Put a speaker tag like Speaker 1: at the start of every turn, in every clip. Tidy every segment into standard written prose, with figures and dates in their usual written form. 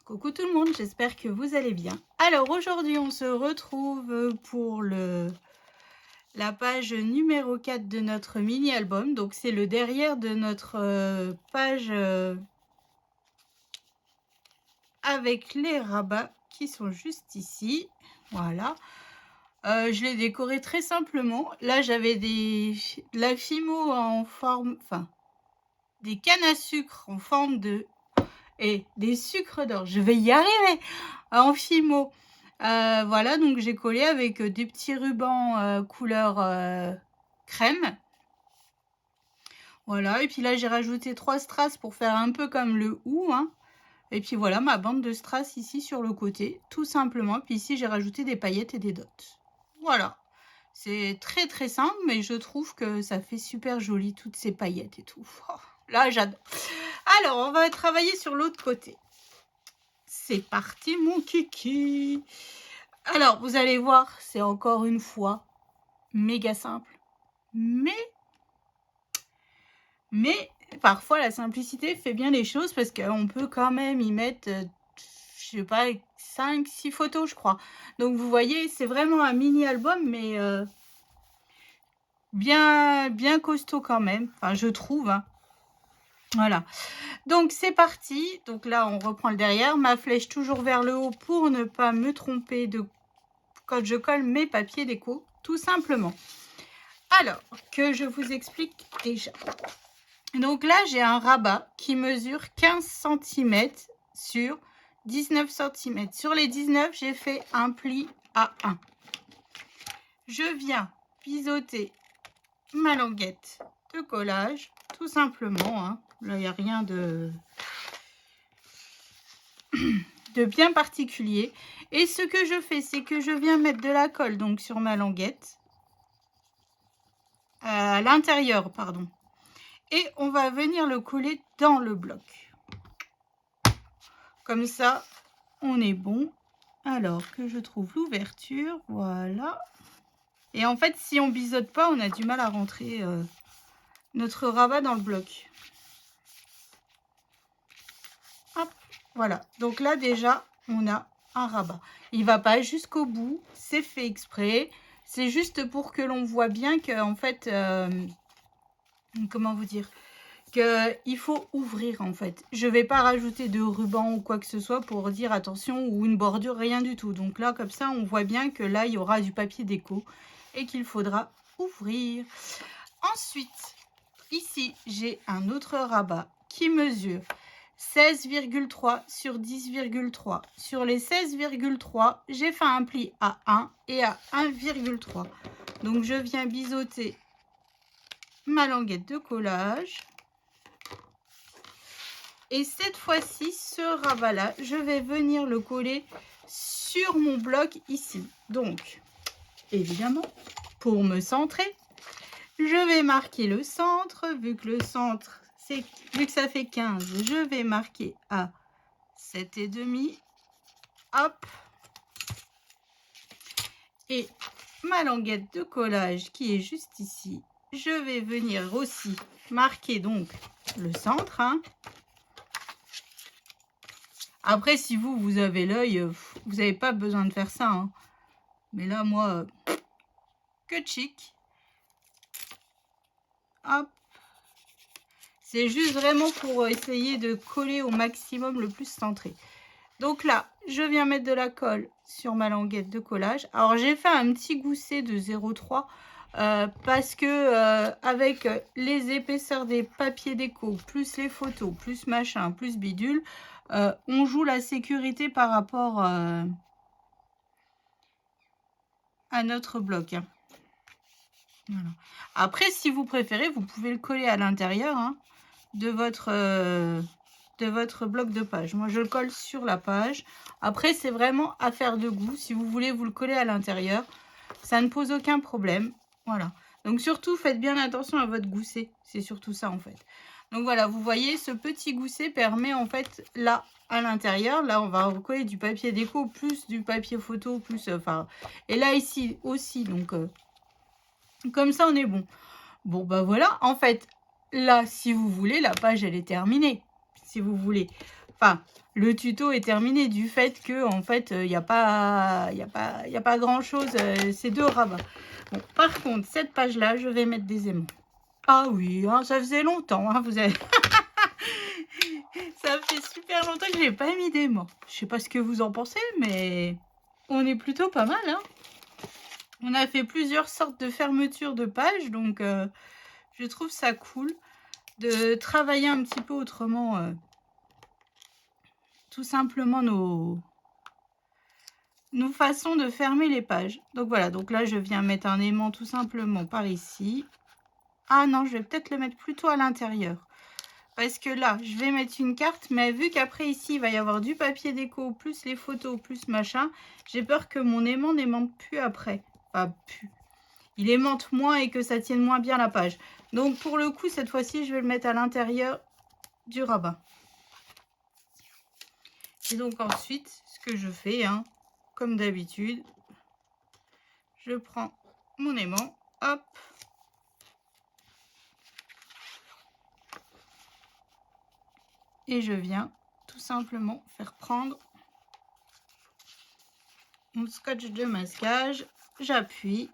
Speaker 1: Coucou tout le monde, j'espère que vous allez bien. Alors aujourd'hui on se retrouve pour la page numéro 4 de notre mini-album. Donc c'est le derrière de notre page avec les rabats qui sont juste ici. Voilà. Je l'ai décoré très simplement. Là j'avais de la Fimo en forme, enfin des cannes à sucre en forme de... et des sucres d'or. Je vais y arriver en Fimo. Voilà, donc j'ai collé avec des petits rubans couleur crème. Voilà, et puis là j'ai rajouté 3 strass pour faire un peu comme le hou, hein. Et puis voilà ma bande de strass ici sur le côté, tout simplement. Puis ici j'ai rajouté des paillettes et des dots. Voilà, c'est très très simple, mais je trouve que ça fait super joli toutes ces paillettes et tout. Oh, là j'adore. Alors on va travailler sur l'autre côté. C'est parti mon kiki. Alors vous allez voir, c'est encore une fois méga simple, mais parfois la simplicité fait bien les choses, parce qu'on peut quand même y mettre je sais pas, 5-6 photos je crois. Donc vous voyez, c'est vraiment un mini album, mais bien costaud quand même, enfin je trouve, hein. Voilà, donc c'est parti. Donc là on reprend le derrière, ma flèche toujours vers le haut pour ne pas me tromper de quand je colle mes papiers déco, tout simplement. Alors que je vous explique déjà. Donc là j'ai un rabat qui mesure 15 cm sur 19 cm. Sur les 19, j'ai fait un pli à 1. Je viens biseauter ma languette de collage, tout simplement, hein. Là il n'y a rien de bien particulier. Et ce que je fais, c'est que je viens mettre de la colle donc sur ma languette, à l'intérieur, pardon. Et on va venir le coller dans le bloc. Comme ça, on est bon. Alors que je trouve l'ouverture, voilà. Et en fait, si on biseaute pas, on a du mal à rentrer notre rabat dans le bloc. Hop, voilà. Donc là, déjà, on a un rabat. Il va pas jusqu'au bout, c'est fait exprès. C'est juste pour que l'on voit bien que, en fait, comment vous dire, qu'il faut ouvrir en fait. Je vais pas rajouter de ruban ou quoi que ce soit pour dire attention, ou une bordure, rien du tout. Donc là comme ça on voit bien que là il y aura du papier déco et qu'il faudra ouvrir. Ensuite ici j'ai un autre rabat qui mesure 16,3 sur 10,3. Sur les 16,3 j'ai fait un pli à 1 et à 1,3. donc je viens biseauter ma languette de collage. Et cette fois-ci, ce rabat-là, je vais venir le coller sur mon bloc ici. Donc, évidemment, pour me centrer, je vais marquer le centre. Vu que le centre, vu que ça fait 15, je vais marquer à 7,5. Hop. Et ma languette de collage qui est juste ici, je vais venir aussi marquer donc le centre, hein. Après, si vous avez l'œil, vous n'avez pas besoin de faire ça, hein. Mais là, moi, que chic. Hop. C'est juste vraiment pour essayer de coller au maximum le plus centré. Donc là, je viens mettre de la colle sur ma languette de collage. Alors, j'ai fait un petit gousset de 0,3 parce que avec les épaisseurs des papiers déco, plus les photos, plus machin, plus bidule, on joue la sécurité par rapport à notre bloc, hein. Voilà. Après, si vous préférez, vous pouvez le coller à l'intérieur, hein, de votre bloc de page. Moi, je le colle sur la page. Après, c'est vraiment affaire de goût. Si vous voulez vous le coller à l'intérieur, ça ne pose aucun problème. Voilà. Donc, surtout, faites bien attention à votre gousset. C'est surtout ça, en fait. Donc, voilà, vous voyez, ce petit gousset permet, en fait, là, à l'intérieur, là, on va recoller du papier déco, plus du papier photo, plus... enfin, et là, ici, aussi, donc... comme ça, on est bon. Bon, bah voilà. En fait, là, si vous voulez, la page, elle est terminée. Si vous voulez Enfin, le tuto est terminé du fait que, en fait, il n'y a pas, grand-chose. C'est 2 rabats. Bon, par contre, cette page-là, je vais mettre des aimants. Ah oui, hein, ça faisait longtemps, hein, vous avez... Ça fait super longtemps que j'ai pas mis d'aimants. Je sais pas ce que vous en pensez, mais on est plutôt pas mal, hein. On a fait plusieurs sortes de fermetures de pages, donc je trouve ça cool de travailler un petit peu autrement, tout simplement nos façons de fermer les pages. Donc voilà, donc là je viens mettre un aimant tout simplement par ici. Ah non, je vais peut-être le mettre plutôt à l'intérieur. Parce que là, je vais mettre une carte, mais vu qu'après ici, il va y avoir du papier déco, plus les photos, plus machin, j'ai peur que mon aimant n'aimante plus après. Enfin, plus. Il aimante moins et que ça tienne moins bien la page. Donc pour le coup, cette fois-ci, je vais le mettre à l'intérieur du rabat. Et donc ensuite, ce que je fais, hein, comme d'habitude, je prends mon aimant, hop, et je viens tout simplement faire prendre mon scotch de masquage, j'appuie,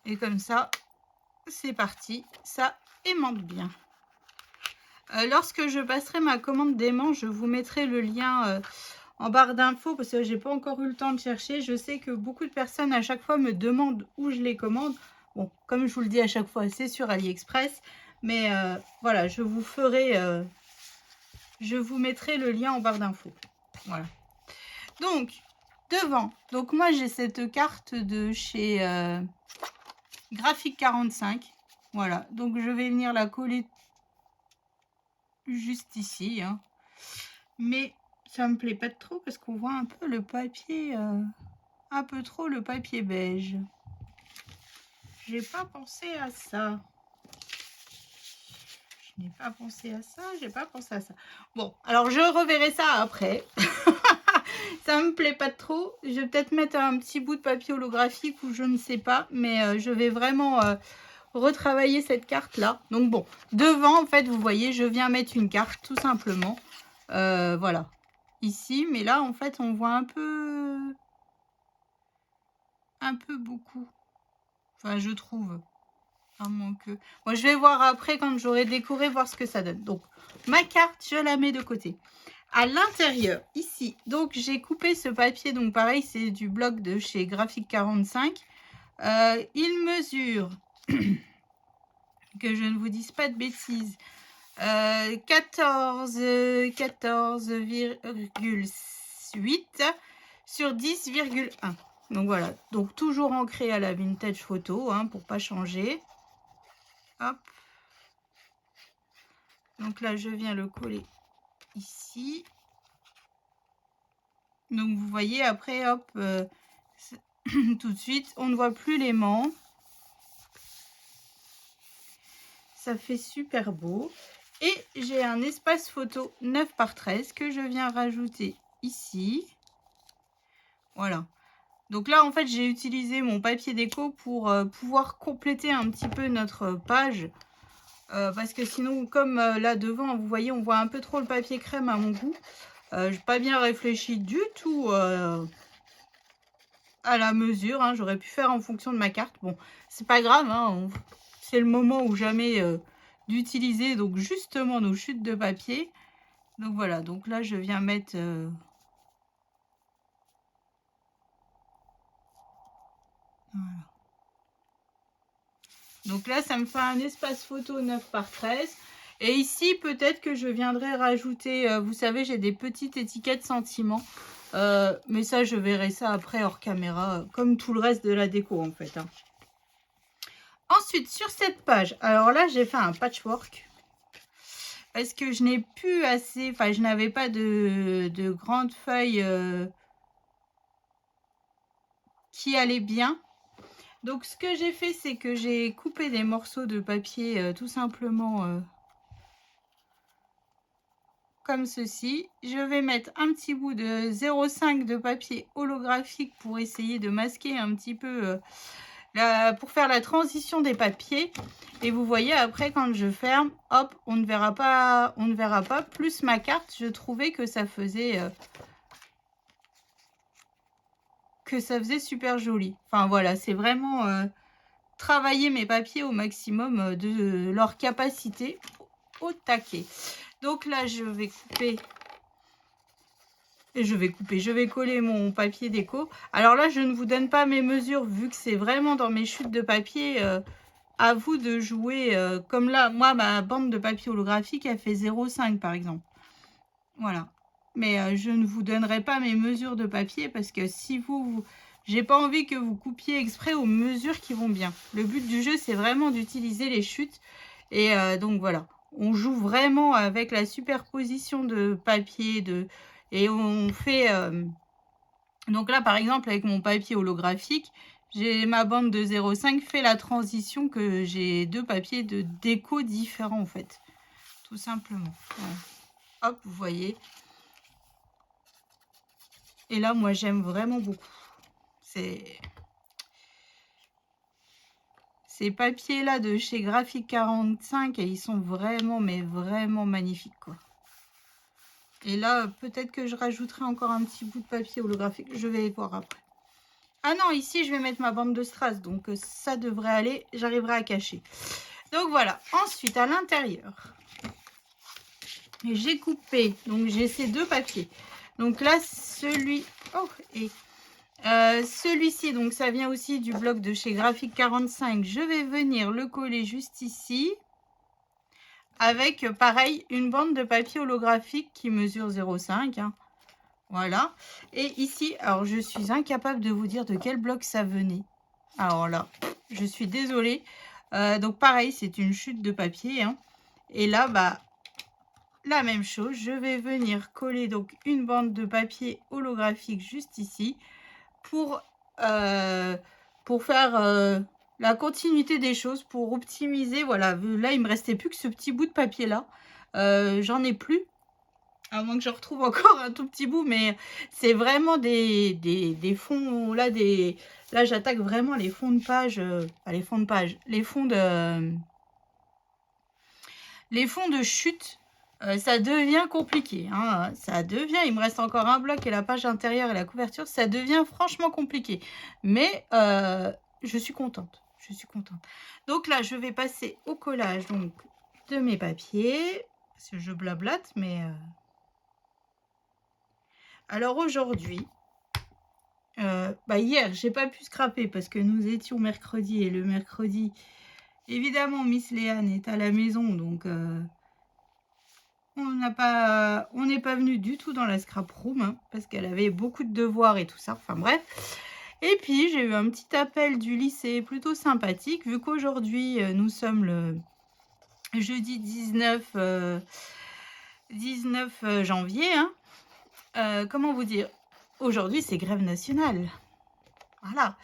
Speaker 1: et comme ça, c'est parti, ça aimante bien. Lorsque je passerai ma commande d'aimant, je vous mettrai le lien en barre d'infos parce que j'ai pas encore eu le temps de chercher. Je sais que beaucoup de personnes à chaque fois me demandent où je les commande. Bon, comme je vous le dis à chaque fois, c'est sur AliExpress. Mais voilà, je vous mettrai le lien en barre d'infos. Voilà. Donc, devant. Donc moi, j'ai cette carte de chez Graphique 45. Voilà. Donc, je vais venir la coller juste ici. Hein. Mais ça me plaît pas trop parce qu'on voit un peu le papier... un peu trop le papier beige. J'ai pas pensé à ça. Je n'ai pas pensé à ça, j'ai pas pensé à ça. Bon, alors je reverrai ça après. Ça me plaît pas trop. Je vais peut-être mettre un petit bout de papier holographique ou je ne sais pas. Mais je vais vraiment retravailler cette carte-là. Donc bon, devant, en fait, vous voyez, je viens mettre une carte, tout simplement. Voilà. Ici, mais là, en fait, on voit un peu beaucoup. Enfin, je trouve. À moins que... Moi, je vais voir après quand j'aurai décoré, voir ce que ça donne. Donc, ma carte, je la mets de côté. À l'intérieur, ici, donc j'ai coupé ce papier. Donc, pareil, c'est du bloc de chez Graphique 45. Il mesure, que je ne vous dise pas de bêtises, 14,8 sur 10,1. Donc, voilà. Donc, toujours ancré à la vintage photo, hein, pour pas changer. Hop. Donc là, je viens le coller ici. Donc vous voyez, après, hop, tout de suite, on ne voit plus l'aimant. Ça fait super beau. Et j'ai un espace photo 9 par 13 que je viens rajouter ici. Voilà. Donc là, en fait, j'ai utilisé mon papier déco pour pouvoir compléter un petit peu notre page. Parce que sinon, comme là devant, vous voyez, on voit un peu trop le papier crème à mon goût. Je n'ai pas bien réfléchi du tout à la mesure. Hein. J'aurais pu faire en fonction de ma carte. Bon, c'est pas grave. Hein. C'est le moment ou jamais d'utiliser donc justement nos chutes de papier. Donc voilà. Donc là, je viens mettre... Voilà. Donc là, ça me fait un espace photo 9 par 13. Et ici, peut-être que je viendrai rajouter... vous savez, j'ai des petites étiquettes sentiments. Mais ça, je verrai ça après hors caméra, comme tout le reste de la déco en fait. Hein. Ensuite, sur cette page, alors là, j'ai fait un patchwork. Parce que je n'ai plus assez, enfin, je n'avais pas de grandes feuilles qui allaient bien. Donc, ce que j'ai fait, c'est que j'ai coupé des morceaux de papier tout simplement comme ceci. Je vais mettre un petit bout de 0,5 de papier holographique pour essayer de masquer un petit peu pour faire la transition des papiers. Et vous voyez, après, quand je ferme, hop, on ne verra pas. Plus ma carte, je trouvais que ça faisait... super joli. Enfin, voilà, c'est vraiment... travailler mes papiers au maximum de leur capacité au taquet. Donc là, je vais couper... Et je vais coller mon papier déco. Alors là, je ne vous donne pas mes mesures vu que c'est vraiment dans mes chutes de papier. À vous de jouer. Comme là, moi, ma bande de papier holographique, elle fait 0,5 par exemple. Voilà. Mais je ne vous donnerai pas mes mesures de papier parce que si j'ai pas envie que vous coupiez exprès aux mesures qui vont bien. Le but du jeu, c'est vraiment d'utiliser les chutes. Et donc voilà. On joue vraiment avec la superposition de papier, et on fait... Donc là, par exemple, avec mon papier holographique, j'ai ma bande de 0,5 fait la transition que j'ai deux papiers de déco différents, en fait. Tout simplement. Voilà. Hop, vous voyez. Et là, moi, j'aime vraiment beaucoup. Ces papiers-là de chez Graphique 45, et ils sont vraiment, mais vraiment magnifiques, quoi. Et là, peut-être que je rajouterai encore un petit bout de papier holographique. Je vais voir après. Ah non, ici, je vais mettre ma bande de strass. Donc, ça devrait aller. J'arriverai à cacher. Donc, voilà. Ensuite, à l'intérieur, j'ai coupé. Donc, j'ai ces deux papiers. Donc là, celui-ci, donc ça vient aussi du bloc de chez Graphique 45. Je vais venir le coller juste ici. Avec, pareil, une bande de papier holographique qui mesure 0,5. Hein. Voilà. Et ici, alors je suis incapable de vous dire de quel bloc ça venait. Alors là, je suis désolée. Donc pareil, c'est une chute de papier. Hein. Et là, bah, la même chose. Je vais venir coller donc une bande de papier holographique juste ici pour faire la continuité des choses, pour optimiser. Voilà, là, il me restait plus que ce petit bout de papier là. J'en ai plus. À moins que je retrouve encore un tout petit bout, mais c'est vraiment des fonds, là, là j'attaque vraiment les fonds de page, les fonds de page, les fonds de chute, ça devient compliqué, hein, ça devient, il me reste encore un bloc et la page intérieure et la couverture, ça devient franchement compliqué, mais je suis contente, Donc là, je vais passer au collage donc, de mes papiers, parce que je blablate, mais... Alors aujourd'hui, hier, j'ai pas pu scraper parce que nous étions mercredi et le mercredi, évidemment, Miss Léane est à la maison, donc on n'est pas venu du tout dans la scrap room hein, parce qu'elle avait beaucoup de devoirs et tout ça. Enfin bref. Et puis j'ai eu un petit appel du lycée plutôt sympathique vu qu'aujourd'hui nous sommes le jeudi 19 janvier. Hein. Comment vous dire? Aujourd'hui, c'est grève nationale. Voilà.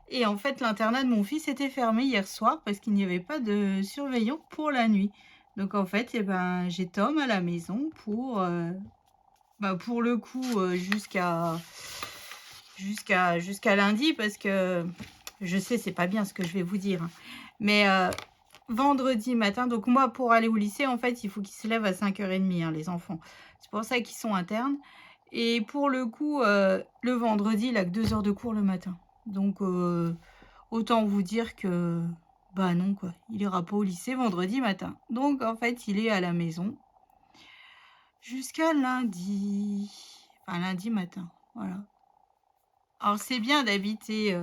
Speaker 1: Et en fait, l'internat de mon fils était fermé hier soir parce qu'il n'y avait pas de surveillant pour la nuit. Donc en fait, eh ben, j'ai Tom à la maison pour le coup jusqu'à lundi parce que je sais, c'est pas bien ce que je vais vous dire. Hein. Mais vendredi matin, donc moi pour aller au lycée, en fait, il faut qu'ils se lèvent à 5h30, hein, les enfants. C'est pour ça qu'ils sont internes. Et pour le coup, le vendredi, il a que 2 heures de cours le matin. Donc, autant vous dire que, bah non, quoi. Il ira pas au lycée vendredi matin. Donc, en fait, il est à la maison jusqu'à lundi. Enfin, lundi matin, voilà. Alors, c'est bien d'habiter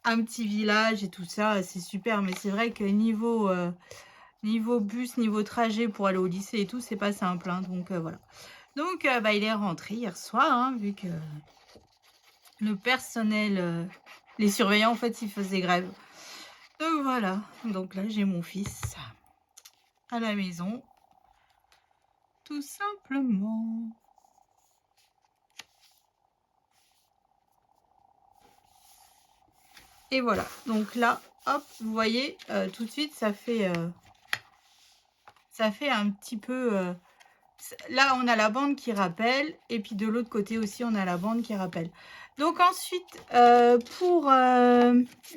Speaker 1: un petit village et tout ça, c'est super. Mais c'est vrai que niveau bus, niveau trajet pour aller au lycée et tout, c'est pas simple. Hein, donc, voilà. Donc, il est rentré hier soir, hein, vu que le personnel, les surveillants, en fait, ils faisaient grève. Donc, voilà. Donc là, j'ai mon fils à la maison. Tout simplement. Et voilà. Donc là, hop, vous voyez, tout de suite, ça fait un petit peu... là, on a la bande qui rappelle. Et puis de l'autre côté aussi, on a la bande qui rappelle. Donc ensuite, pour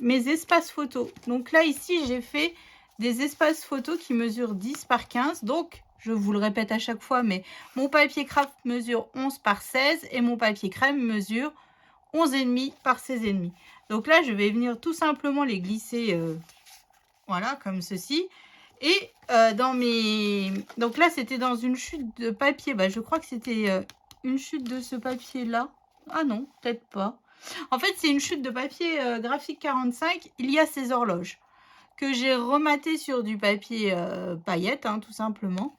Speaker 1: mes espaces photos. Donc là, ici, j'ai fait des espaces photos qui mesurent 10 par 15. Donc, je vous le répète à chaque fois, mais mon papier craft mesure 11 par 16 et mon papier crème mesure 11,5 par 16,5. Donc là, je vais venir tout simplement les glisser, voilà, comme ceci. Et dans mes... Donc là, c'était dans une chute de papier. Bah, je crois que c'était une chute de ce papier-là. Ah non, peut-être pas. En fait, c'est une chute de papier graphique 45. Il y a ces horloges que j'ai rematé sur du papier paillettes, hein, tout simplement.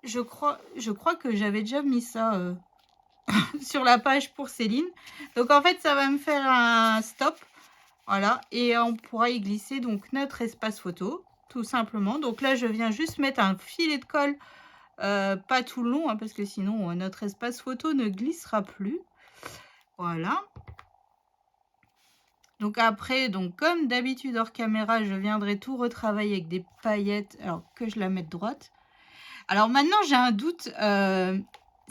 Speaker 1: Je crois que j'avais déjà mis ça sur la page pour Céline. Donc, en fait, ça va me faire un stop. Voilà. Et on pourra y glisser donc notre espace photo, tout simplement. Donc là, je viens juste mettre un filet de colle, pas tout le long, hein, parce que sinon, notre espace photo ne glissera plus. Voilà. Donc après, donc comme d'habitude hors caméra, je viendrai tout retravailler avec des paillettes, alors que je la mette droite. Alors maintenant, j'ai un doute.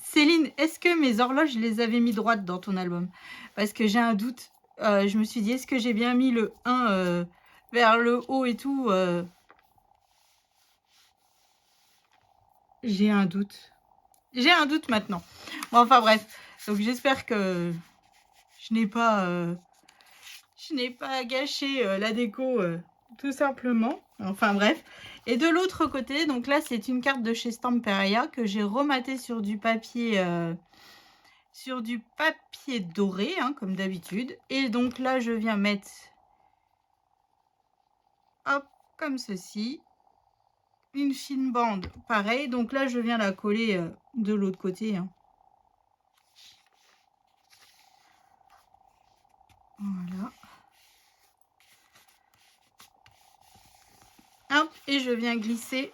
Speaker 1: Céline, est-ce que mes horloges, je les avais mis droites dans ton album? Parce que j'ai un doute. Je me suis dit, est-ce que j'ai bien mis le 1 vers le haut et tout J'ai un doute. J'ai un doute maintenant. Bon, enfin bref. Donc j'espère que je n'ai pas gâché la déco tout simplement. Enfin bref. Et de l'autre côté, donc là c'est une carte de chez Stamperia que j'ai rematée sur du papier doré, hein, comme d'habitude. Et donc là je viens mettre, hop, comme ceci, une fine bande, pareil. Donc là je viens la coller de l'autre côté, hein. Voilà. Hop, et je viens glisser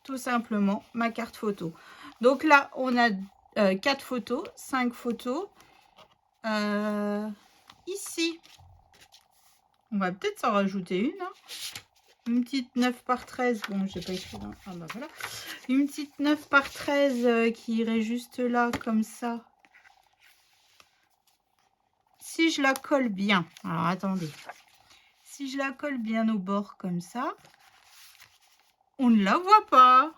Speaker 1: tout simplement ma carte photo. Donc là, on a 4 photos, 5 photos. Ici, on va peut-être s'en rajouter une. Hein. Une petite 9 par 13. Bon, j'ai pas écrit. Hein. Ah bah voilà. Une petite 9 par 13 qui irait juste là, comme ça. Si je la colle bien. Alors, attendez. Si je la colle bien au bord, comme ça, on ne la voit pas.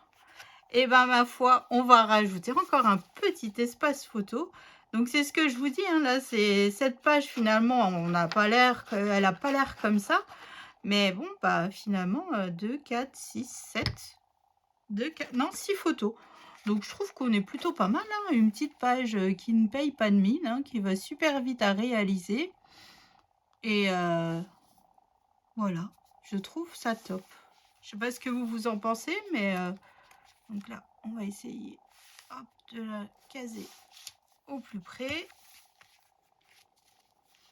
Speaker 1: Et ben ma foi, on va rajouter encore un petit espace photo. Donc c'est ce que je vous dis, hein, là, c'est cette page finalement, on n'a pas l'air, elle n'a pas l'air comme ça. Mais bon, bah finalement, 2, 4, 6, 7, 2, 4, non, 6 photos. Donc je trouve qu'on est plutôt pas mal, hein, une petite page qui ne paye pas de mine, hein, qui va super vite à réaliser. Et voilà, je trouve ça top. Je sais pas ce que vous en pensez, mais donc là, on va essayer, hop, de la caser au plus près.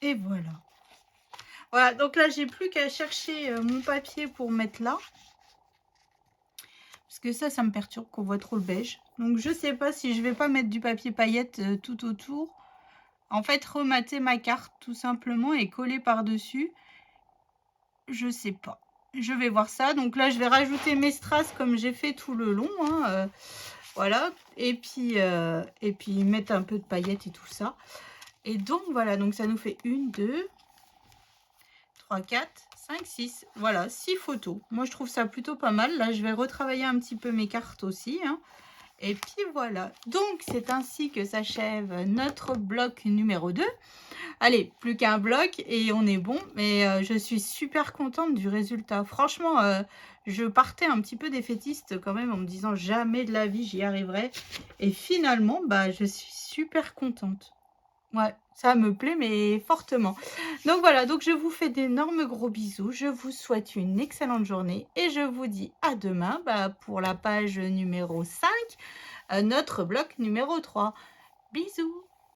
Speaker 1: Et voilà. Voilà, donc là, j'ai plus qu'à chercher mon papier pour mettre là. Parce que ça me perturbe qu'on voit trop le beige. Donc, je sais pas si je vais pas mettre du papier paillette tout autour. En fait, remater ma carte tout simplement et coller par-dessus. Je sais pas. Je vais voir ça. Donc là, je vais rajouter mes strass comme j'ai fait tout le long. Hein, voilà. Et puis mettre un peu de paillettes et tout ça. Et donc, voilà. Donc, ça nous fait 1, 2, 3, 4, 5, 6. Voilà, 6 photos. Moi, je trouve ça plutôt pas mal. Là, je vais retravailler un petit peu mes cartes aussi. Hein. Et puis, voilà. Donc, c'est ainsi que s'achève notre bloc numéro 2. Allez, plus qu'un bloc et on est bon. Mais je suis super contente du résultat. Franchement, je partais un petit peu défaitiste quand même en me disant jamais de la vie j'y arriverai. Et finalement, bah, je suis super contente. Ouais, ça me plaît, mais fortement. Donc voilà, donc je vous fais d'énormes gros bisous. Je vous souhaite une excellente journée et je vous dis à demain pour la page numéro 5, notre bloc numéro 3. Bisous!